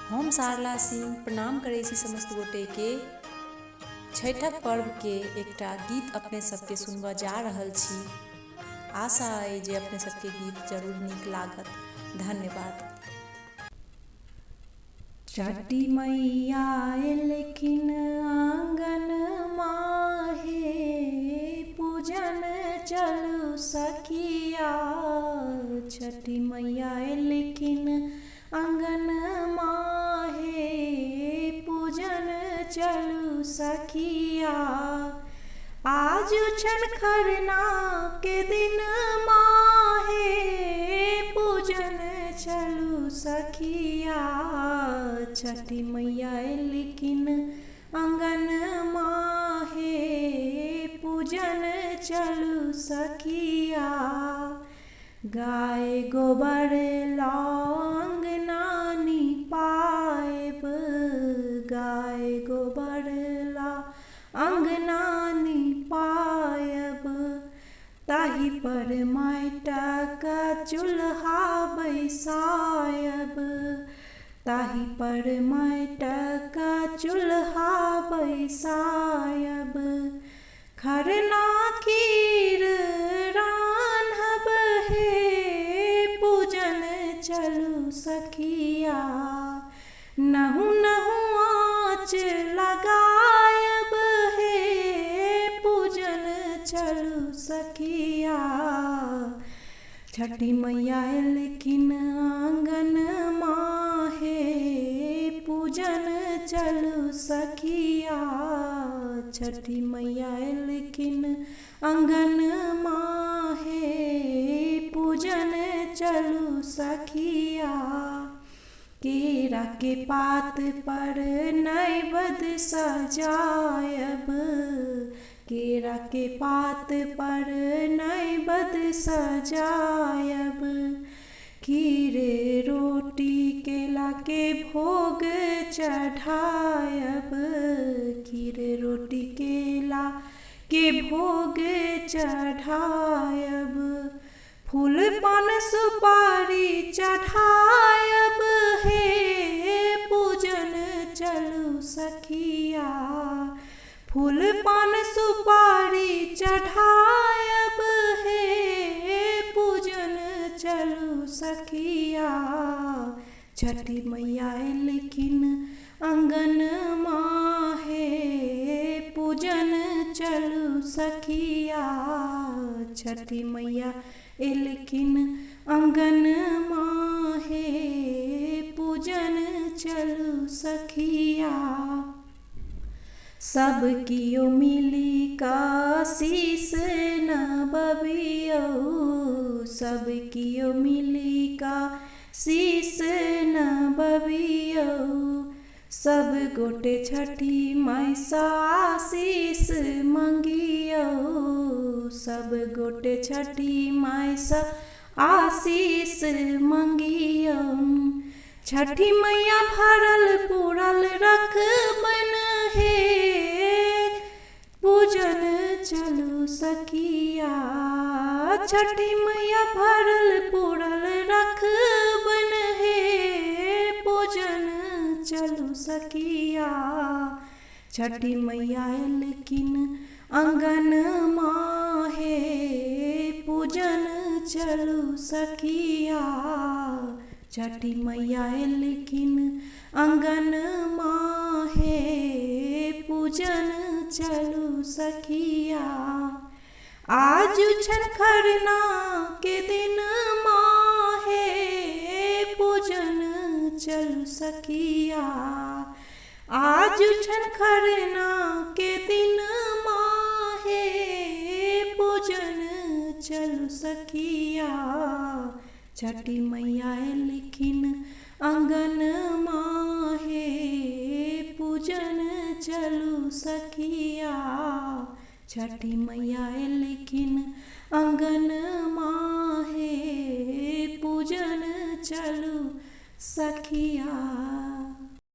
हम सारला सिंह प्रणाम करै छी समस्त गोटे के। छठक पर्व के एकटा गीत अपने सबके सुनबऽ जा रहल छी। आशा अइ जे अपने सबके गीत जरूर नीक लागत। धन्यवाद। छठी मैया एलखिन आंगन माहे, पूजन चलू सखिया। छठी मैया एलखिन आंगन माहे, पूजन चलू सखिया। आज छठ खरना के दिन माहे, पूजन चलू सखिया। छठी मैया एलखिन आंगन माहे, पूजन चलू सखिया। गाय गोबर अंगना निपायब, गाय गोबर अंगना निपायब। ताहि पर माटिक चूल्हा बैसायब, ताहि पर माटिक चूल्हा बैसायब। खरना खीर रान्हब हे, पूजन चलू सखिया। नहु नहु आँच लगायब हे, पूजन चलू सखिया। छठी मैया एलखिन आंगन माहे, पूजन चलू सखिया। छठी मैया एलखिन आंगन माहे, पूजन चलू सखिया। केरा के पात पर नैवेद्य सजायब, केरा के पात पर नैवेद्य सजायब। खीरे रोटी केला के भोग चढ़ायब, खीरे रोटी केला के भोग चढ़ायब। फूल पान सुपारी चढ़ायब हे, पूजन चलू सखिया। फूल पान सुपारी चढ़ायब हे, पूजन चलू सखिया। छठी मैया एलखिन आंगन माहे, पूजन चलू सखिया। छठी मैया एलखिन आंगन माहे, पूजन चलू सखिया। सब कियो मिली का शीश नबबियौ, सब कियो मिली का शीश नबबियौ। सब गोटे छठी माई सँ आशीष मंगियौ, सब गोटे छठी माई सँ आशीष मंगियौ। छठी मैया भरल पूरल रखबन हे, पूजन चलू सखिया। छठी मैया भरल पूरल रखबन हे, पूजन चलू सखिया। छठी मैया एलखिन आंगन माहे, पूजन चलू सखिया। छठी मैया एलखिन आंगन माहे, पूजन चलू सखिया। आज छठ खरना के दिन माहे, पूजन चलू सखिया। आज छठ खरना के दिन माहे, पूजन चलू सखिया। छठी मैया एलखिन आंगन माहे, पूजन चलू सखिया। छठी मैया एलखिन आंगन माहे, पूजन चलू सखिया।